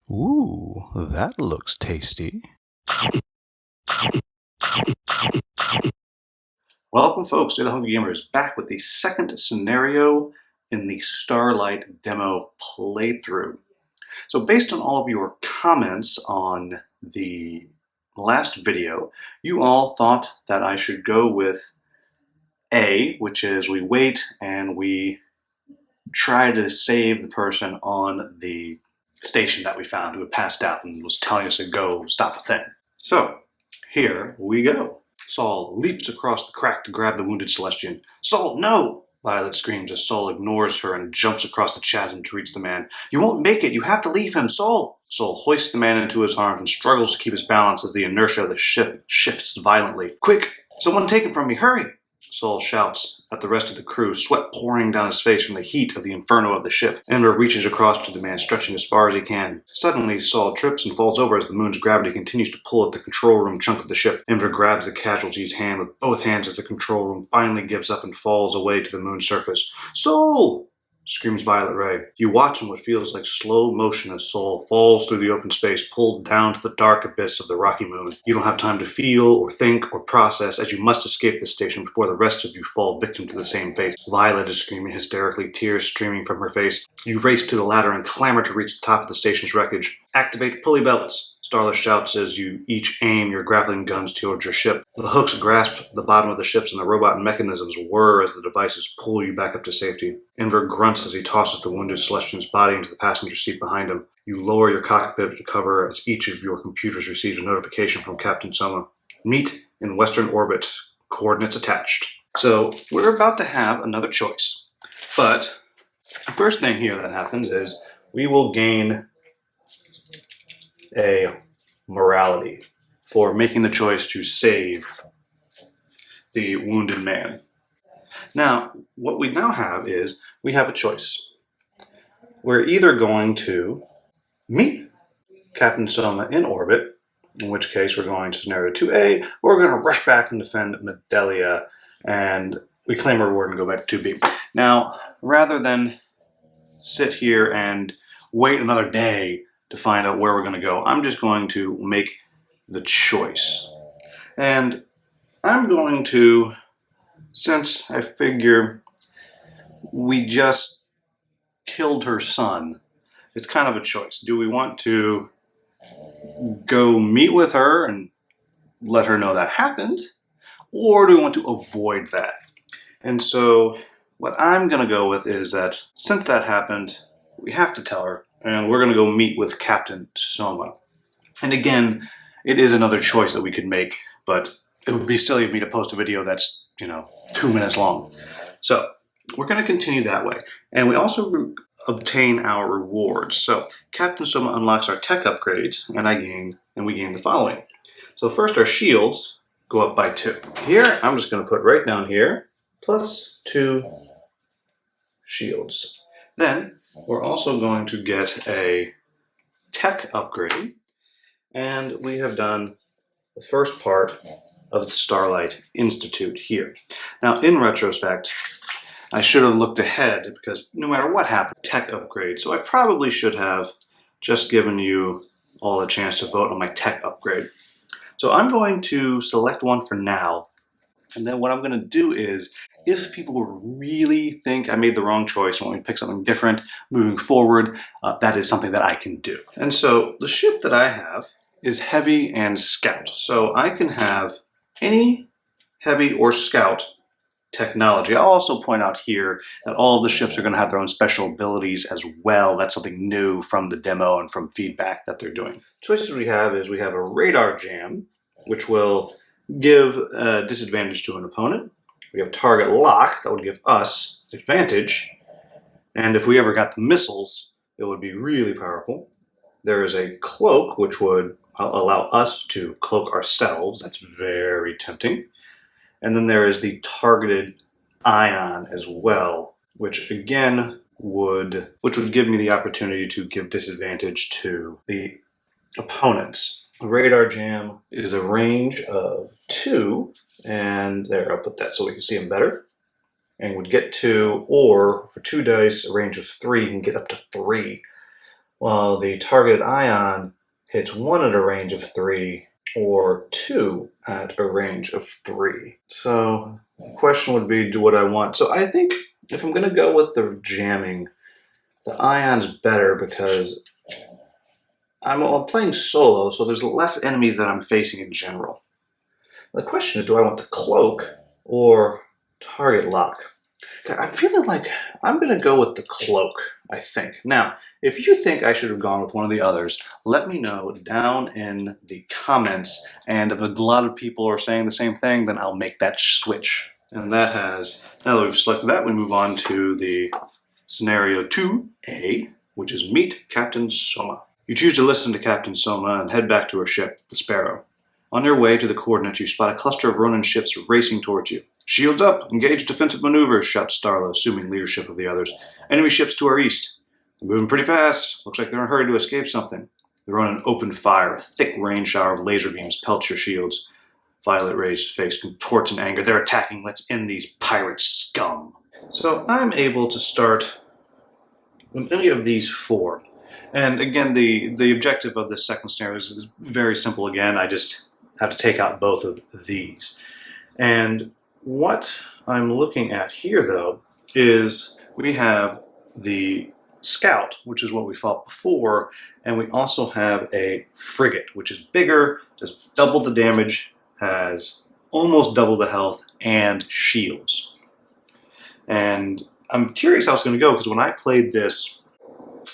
Ooh, that looks tasty. Welcome folks to the Hungry Gamers, back with the second scenario in the Starlight demo playthrough. So based on all of your comments on the last video, you all thought that I should go with A, which is we wait and we try to save the person on the station that we found who had passed out and was telling us to go stop the thing. So here we go. Saul leaps across the crack to grab the wounded Celestian. Saul, no! Violet screams as Saul ignores her and jumps across the chasm to reach the man. You won't make it! You have to leave him, Saul! Saul hoists the man into his arms and struggles to keep his balance as the inertia of the ship shifts violently. Quick! Someone take him from me! Hurry! Saul shouts at the rest of the crew, sweat pouring down his face from the heat of the inferno of the ship. Enver reaches across to the man, stretching as far as he can. Suddenly, Saul trips and falls over as the moon's gravity continues to pull at the control room chunk of the ship. Enver grabs the casualty's hand with both hands as the control room finally gives up and falls away to the moon's surface. Saul! Screams Violet Rey. You watch in what feels like slow motion as Saul falls through the open space, pulled down to the dark abyss of the rocky moon. You don't have time to feel or think or process, as you must escape this station before the rest of you fall victim to the same fate. Violet is screaming hysterically, tears streaming from her face. You race to the ladder and clamor to reach the top of the station's wreckage. Activate pulley belts! Starla shouts as you each aim your grappling guns towards your ship. The hooks grasp the bottom of the ships and the robot mechanisms whir as the devices pull you back up to safety. Enver grunts as he tosses the wounded Celestian's body into the passenger seat behind him. You lower your cockpit to cover as each of your computers receives a notification from Captain Soma. Meet in Western orbit. Coordinates attached. So we're about to have another choice. But the first thing here that happens is we will gain a morality for making the choice to save the wounded man. Now, what we now have is we have a choice. We're either going to meet Captain Soma in orbit, in which case we're going to scenario 2A, or we're going to rush back and defend Medelia and reclaim our reward and go back to 2B. Now, rather than sit here and wait another day to find out where we're going to go, I'm just going to make the choice. And I'm going to, since I figure we just killed her son, it's kind of a choice. Do we want to go meet with her and let her know that happened, or do we want to avoid that? And so what I'm going to go with is that since that happened, we have to tell her, and we're going to go meet with Captain Soma. And again, it is another choice that we could make, but it would be silly of me to post a video that's, 2 minutes long. So we're going to continue that way. And we also obtain our rewards. So Captain Soma unlocks our tech upgrades, and we gain the following. So first, our shields go up by 2. Here, I'm just going to put right down here, plus 2 shields. Then we're also going to get a tech upgrade, and we have done the first part of the Starlight Institute here. Now, in retrospect, I should have looked ahead because no matter what happened, tech upgrade. So I probably should have just given you all a chance to vote on my tech upgrade. So I'm going to select one for now. And then what I'm going to do is, if people really think I made the wrong choice and want me to pick something different moving forward, that is something that I can do. And so the ship that I have is heavy and scout. So I can have any heavy or scout technology. I'll also point out here that all of the ships are going to have their own special abilities as well. That's something new from the demo and from feedback that they're doing. Choices we have is we have a radar jam, which will give a disadvantage to an opponent. We have target lock, that would give us advantage. And if we ever got the missiles, it would be really powerful. There is a cloak, which would allow us to cloak ourselves. That's very tempting. And then there is the targeted ion as well, which again would give me the opportunity to give disadvantage to the opponents. The radar jam is a range of 2, and there, I'll put that so we can see them better. And would get 2, or for 2 dice, a range of 3, you can get up to 3. while the targeted ion hits 1 at a range of 3 or 2 at a range of 3. So the question would be, do what I want. So I think if I'm going to go with the jamming, the ion's better because I'm playing solo, so there's less enemies that I'm facing in general. The question is, do I want the cloak or target lock? I'm feeling like I'm going to go with the cloak, I think. Now, if you think I should have gone with one of the others, let me know down in the comments. And if a lot of people are saying the same thing, then I'll make that switch. And that has, now that we've selected that, we move on to the scenario 2A, which is Meet Captain Soma. You choose to listen to Captain Soma and head back to her ship, the Sparrow. On your way to the coordinates, you spot a cluster of Ronin ships racing towards you. Shields up! Engage defensive maneuvers, shouts Starlo, assuming leadership of the others. Enemy ships to our east. They're moving pretty fast. Looks like they're in a hurry to escape something. The Ronin open fire. A thick rain shower of laser beams pelts your shields. Violet Rey's face contorts in anger. They're attacking. Let's end these pirate scum. So I'm able to start with any of these 4. And again, the objective of this second scenario is very simple again. I just have to take out both of these. And what I'm looking at here, though, is we have the scout, which is what we fought before, and we also have a frigate, which is bigger, does double the damage, has almost double the health, and shields. And I'm curious how it's going to go, because when I played this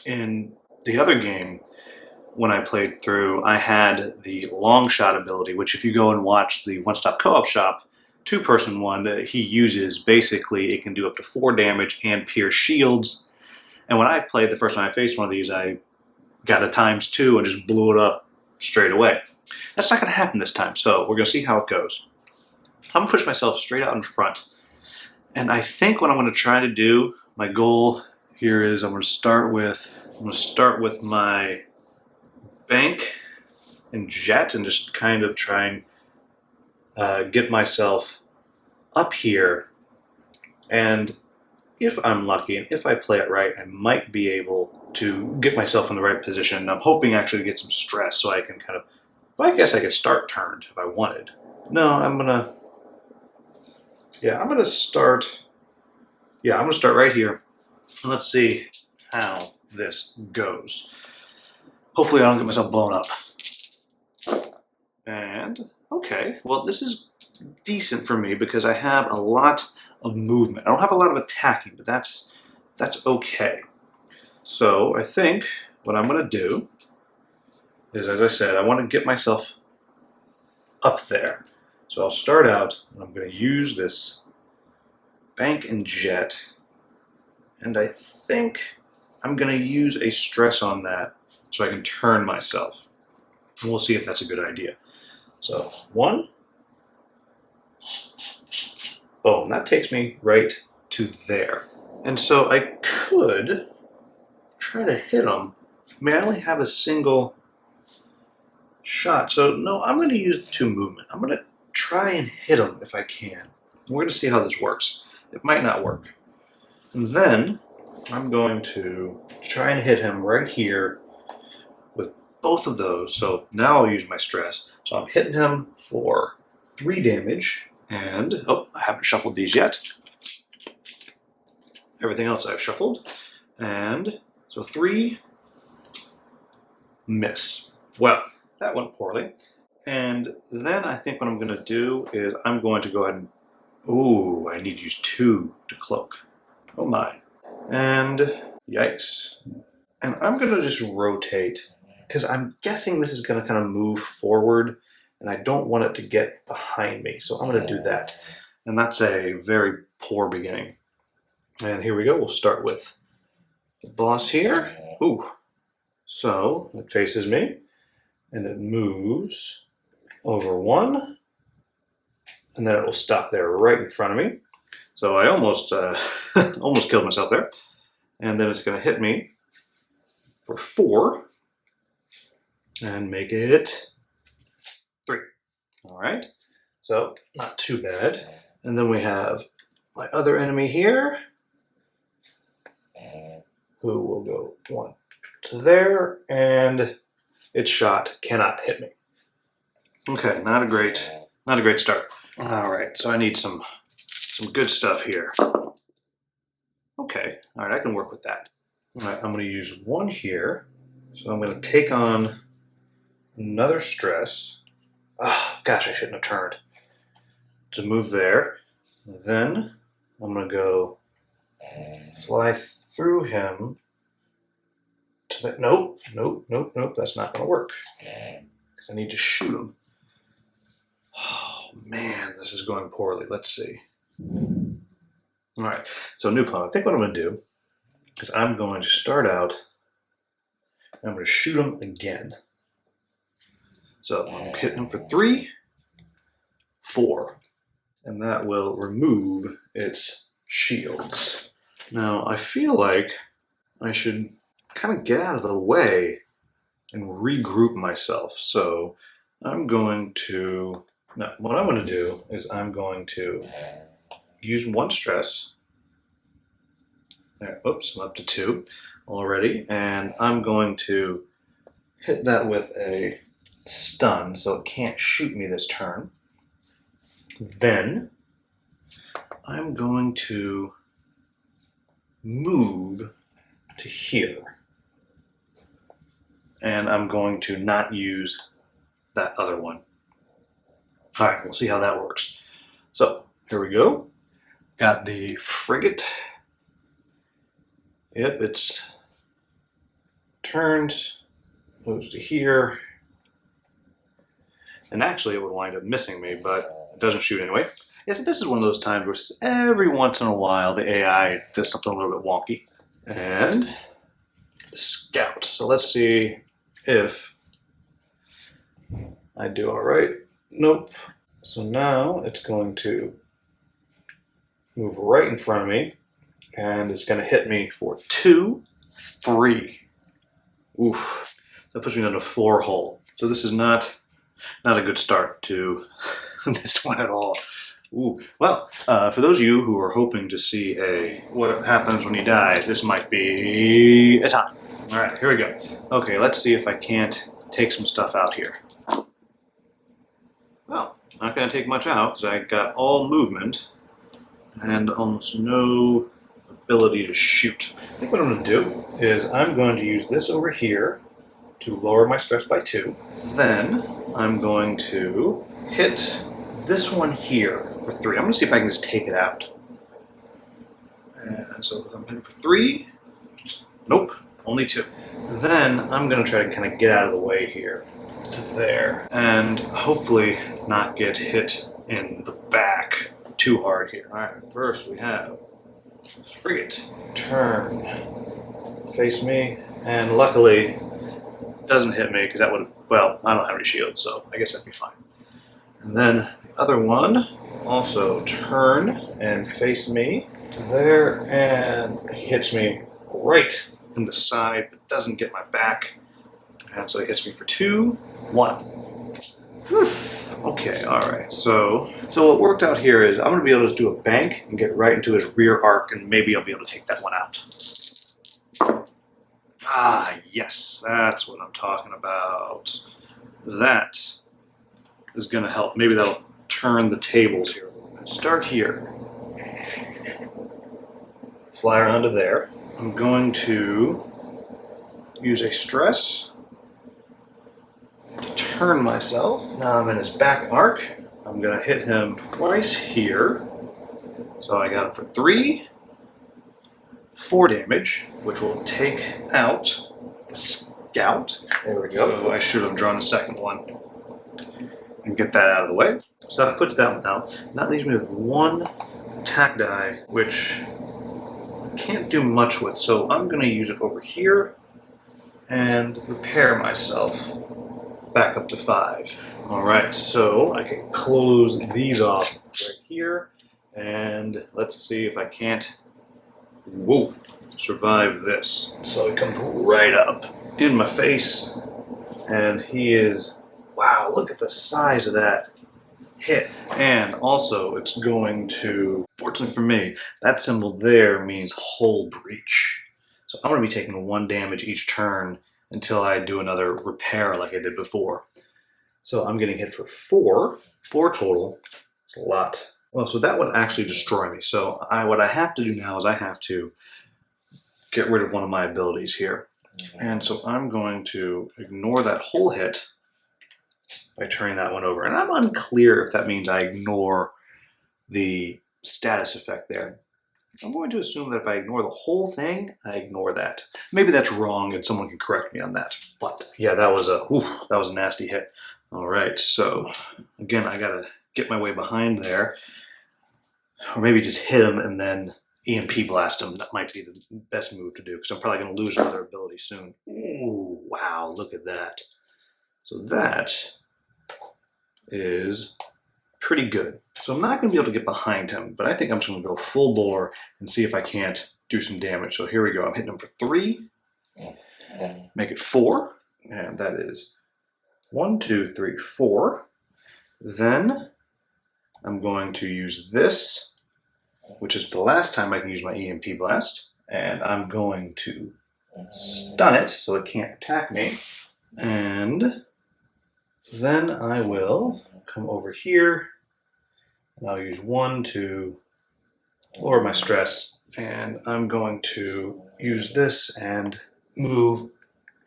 in the other game, when I played through, I had the long shot ability, which if you go and watch the One Stop Co-op Shop 2-person one, he uses, basically it can do up to 4 damage and pierce shields. And when I played the first time I faced one of these, I got a ×2 and just blew it up straight away. That's not going to happen this time, so we're going to see how it goes. I'm going to push myself straight out in front. And I think what I'm going to try to do, my goal here is I'm going to start with my bank and jet and just kind of try and get myself up here, and if I'm lucky and if I play it right, I might be able to get myself in the right position. I'm hoping actually to get some stress so I can kind of, well, I guess I could start turned if I wanted. No, I'm gonna start right here. Let's see how this goes. Hopefully I don't get myself blown up. And, okay, well this is decent for me because I have a lot of movement. I don't have a lot of attacking, but that's okay. So I think what I'm going to do is, as I said, I want to get myself up there. So I'll start out, and I'm going to use this bank and jet, and I think I'm going to use a stress on that so I can turn myself. And we'll see if that's a good idea. So 1, boom, that takes me right to there. And so I could try to hit him. I mean, I only have a single shot, so no, I'm going to use the 2 movement. I'm going to try and hit him if I can. We're going to see how this works. It might not work. And then I'm going to try and hit him right here with both of those. So now I'll use my stress. So I'm hitting him for 3 damage. And, oh, I haven't shuffled these yet. Everything else I've shuffled. And so 3, miss. Well, that went poorly. And then I think what I'm going to do is I'm going to go ahead and, ooh, I need to use 2 to cloak. Oh my. And yikes. And I'm going to just rotate, because I'm guessing this is going to kind of move forward, and I don't want it to get behind me. So I'm going to do that. And that's a very poor beginning. And here we go. We'll start with the boss here. Ooh. So it faces me, and it moves over 1, and then it will stop there right in front of me. So I almost almost killed myself there. And then it's going to hit me for 4 and make it 3. All right, so not too bad. And then we have my other enemy here, who will go 1, to there, and its shot cannot hit me. Okay, not a great start. All right, so I need some good stuff here. Okay, all right, I can work with that. All right, I'm going to use one here. So I'm going to take on another stress. Oh, gosh, I shouldn't have turned. To move there. Then I'm going to go fly through him to that. Nope, that's not going to work. Because I need to shoot him. Oh, man, this is going poorly. Let's see. All right, so new plan. I think what I'm going to do is I'm going to start out and I'm going to shoot him again. So I'm hitting him for 3, 4, and that will remove its shields. Now I feel like I should kind of get out of the way and regroup myself. So I'm going to, no, what I'm going to do is I'm going to use one stress. There, oops, I'm up to 2 already, and I'm going to hit that with a stun so it can't shoot me this turn. Then I'm going to move to here, and I'm going to not use that other one. All right, we'll see how that works. So here we go. Got the frigate. Yep, it's turned, moves to here. And actually it would wind up missing me, but it doesn't shoot anyway. Yeah, so this is one of those times where every once in a while the AI does something a little bit wonky. And scout. So let's see if I do all right. Nope. So now it's going to move right in front of me, and it's going to hit me for 2, 3. Oof. That puts me on a 4 hole. So this is not a good start to this one at all. Ooh. Well, for those of you who are hoping to see what happens when he dies, this might be a time. All right, here we go. Okay, let's see if I can't take some stuff out here. Well, not going to take much out because I got all movement and almost no ability to shoot. I think what I'm going to do is I'm going to use this over here to lower my stress by 2. Then I'm going to hit this one here for 3. I'm going to see if I can just take it out. And so I'm hitting for 3. Nope, only 2. Then I'm going to try to kind of get out of the way here to there and hopefully not get hit in the back too hard here. All right, first we have frigate. Turn. Face me. And luckily it doesn't hit me because that would have, well, I don't have any shields, so I guess that'd be fine. And then the other one also turn and face me to there and hits me right in the side, but doesn't get my back. And so it hits me for 2, 1. Whew. Okay, all right. So what worked out here is I'm going to be able to do a bank and get right into his rear arc, and maybe I'll be able to take that one out. Ah, yes, that's what I'm talking about. That is going to help. Maybe that'll turn the tables here a little bit. Start here. Fly around to there. I'm going to use a stress to turn myself. Now I'm in his back arc. I'm going to hit him twice here. So I got him for 3, 4 damage, which will take out the scout. There we go. So I should have drawn a second one and get that out of the way. So that puts that one out. And that leaves me with 1 attack die, which I can't do much with. So I'm going to use it over here and repair myself back up to 5. All right, so I can close these off right here. And let's see if I can't, whoa, survive this. So he comes right up in my face, and he is, wow, look at the size of that hit. And also it's going to, fortunately for me, that symbol there means hull breach. So I'm going to be taking 1 damage each turn until I do another repair like I did before. So I'm getting hit for 4 total. It's a lot. Well, so that would actually destroy me. So what I have to do now is I have to get rid of one of my abilities here. And so I'm going to ignore that whole hit by turning that one over. And I'm unclear if that means I ignore the status effect there. I'm going to assume that if I ignore the whole thing, I ignore that. Maybe that's wrong and someone can correct me on that. But yeah, that was a nasty hit. All right, so again, I gotta get my way behind there. Or maybe just hit him and then EMP blast him. That might be the best move to do because I'm probably going to lose another ability soon. Ooh, wow, look at that. So that is pretty good. So I'm not going to be able to get behind him, but I think I'm just going to go full bore and see if I can't do some damage. So here we go. I'm hitting him for 3. Make it 4. And that is 1, 2, 3, 4. Then I'm going to use this, which is the last time I can use my EMP blast. And I'm going to stun it so it can't attack me. And then I will come over here and I'll use 1 to lower my stress. And I'm going to use this and move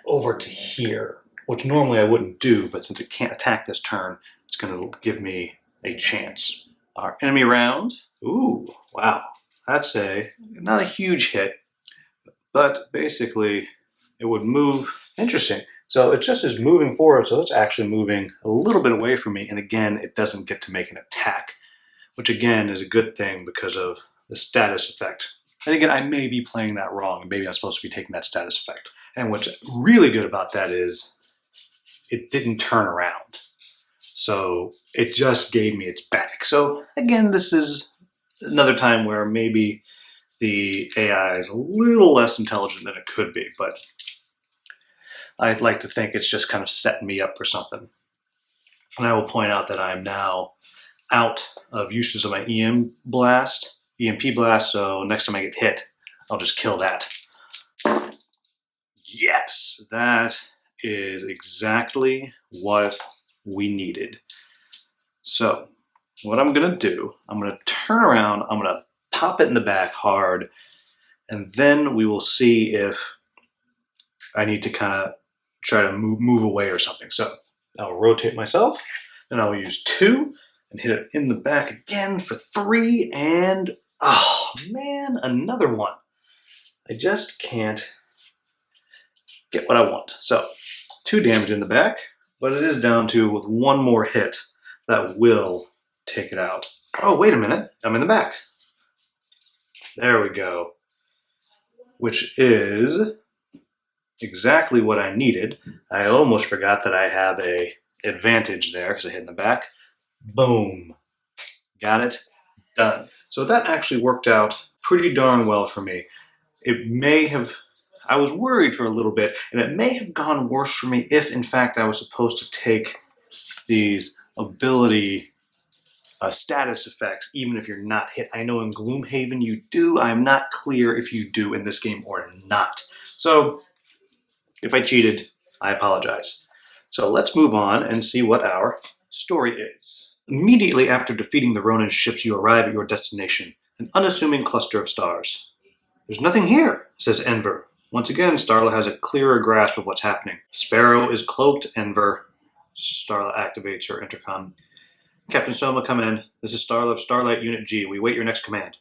over to here, which normally I wouldn't do, but since it can't attack this turn, it's going to give me a chance. Our enemy round. Ooh, wow. That's not a huge hit, but basically it would move. Interesting. So it just is moving forward, so it's actually moving a little bit away from me, and again, it doesn't get to make an attack, which again is a good thing because of the status effect. And again, I may be playing that wrong. Maybe I'm supposed to be taking that status effect. And what's really good about that is it didn't turn around. So it just gave me its back. So again, this is another time where maybe the AI is a little less intelligent than it could be, but I'd like to think it's just kind of setting me up for something. And I will point out that I'm now out of uses of my EMP blast, so next time I get hit, I'll just kill that. Yes, that is exactly what we needed. So what I'm going to do, I'm going to turn around, I'm going to pop it in the back hard, and then we will see if I need to kind of try to move away or something. So I'll rotate myself, then I'll use 2 and hit it in the back again for 3, and oh man, another one. I just can't get what I want. So 2 damage in the back, but it is down to with 1 more hit that will take it out. Oh, wait a minute, I'm in the back. There we go. Which is exactly what I needed. I almost forgot that I have a advantage there because I hit in the back. Boom. Got it. Done. So that actually worked out pretty darn well for me. It may have, I was worried for a little bit, and it may have gone worse for me if, in fact, I was supposed to take these ability status effects, even if you're not hit. I know in Gloomhaven you do. I'm not clear if you do in this game or not. So if I cheated, I apologize. So let's move on and see what our story is. Immediately after defeating the Ronin ships, you arrive at your destination, an unassuming cluster of stars. There's nothing here, says Enver. Once again, Starla has a clearer grasp of what's happening. Sparrow is cloaked, Enver. Starla activates her intercom. Captain Soma, come in. This is Starla of Starlight Unit G. We wait your next command.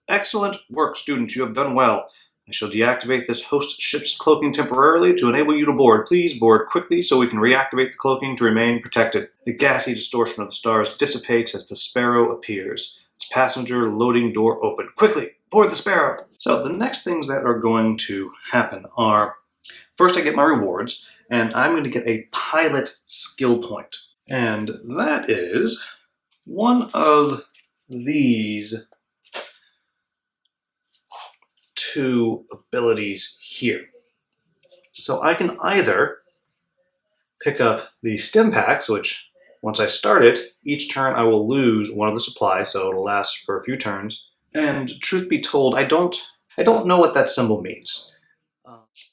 Excellent work, students. You have done well. I shall deactivate this host ship's cloaking temporarily to enable you to board. Please board quickly so we can reactivate the cloaking to remain protected. The gassy distortion of the stars dissipates as the Sparrow appears. Its passenger loading door open. Quickly, board the Sparrow! So the next things that are going to happen are, first I get my rewards, and I'm going to get a pilot skill point. And that is one of these 2 abilities here. So I can either pick up the stim packs, which once I start it, each turn I will lose 1 of the supplies, so it'll last for a few turns. And truth be told, I don't know what that symbol means.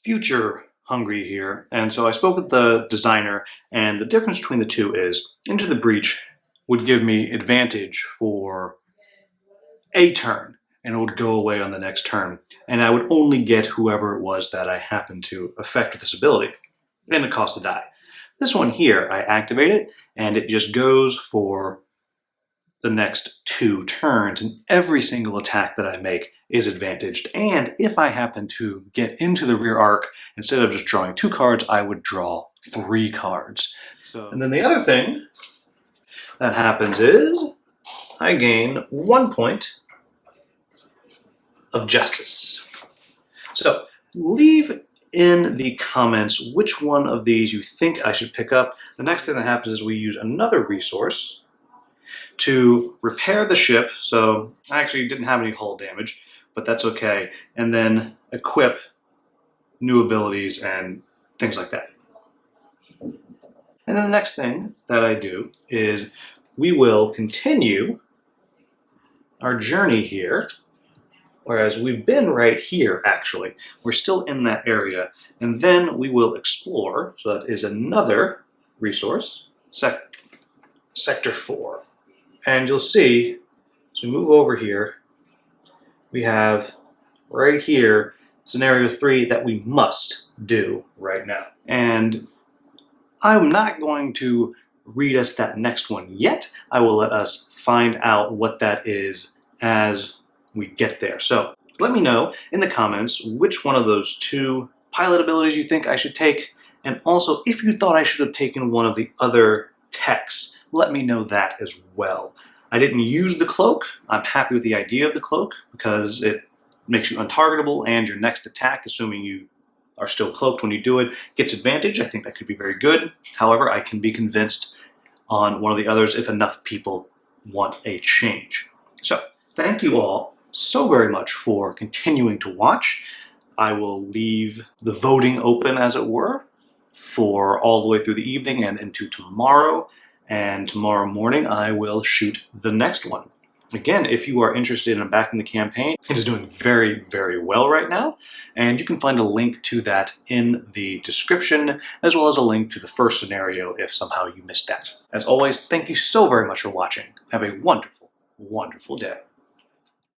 future hungry here, and so I spoke with the designer, and the difference between the two is Into the Breach would give me advantage for a turn, and it would go away on the next turn, and I would only get whoever it was that I happened to affect with this ability, and it costs a die. This one here, I activate it, and it just goes for the next 2 turns, and every single attack that I make is advantaged. And if I happen to get into the rear arc, instead of just drawing 2 cards, I would draw 3 cards. And then the other thing that happens is I gain 1 point of justice. So leave in the comments which one of these you think I should pick up. The next thing that happens is we use another resource to repair the ship. So I actually didn't have any hull damage, but that's okay. And then equip new abilities and things like that. And then the next thing that I do is we will continue our journey here, whereas we've been right here actually. We're still in that area. And then we will explore, so that is another resource, Sector 4. And you'll see, as we move over here, we have right here scenario 3 that we must do right now. And I'm not going to read us that next one yet. I will let us find out what that is as we get there. So let me know in the comments which one of those 2 pilot abilities you think I should take, and also if you thought I should have taken one of the other techs. Let me know that as well. I didn't use the cloak. I'm happy with the idea of the cloak because it makes you untargetable, and your next attack, assuming you are still cloaked when you do it, gets advantage. I think that could be very good. However, I can be convinced on one of the others if enough people want a change. So thank you all so very much for continuing to watch. I will leave the voting open, as it were, for all the way through the evening and into tomorrow. And tomorrow morning I will shoot the next one. Again, if you are interested in backing the campaign, it is doing very, very well right now, and you can find a link to that in the description, as well as a link to the first scenario if somehow you missed that. As always, thank you so very much for watching. Have a wonderful, wonderful day.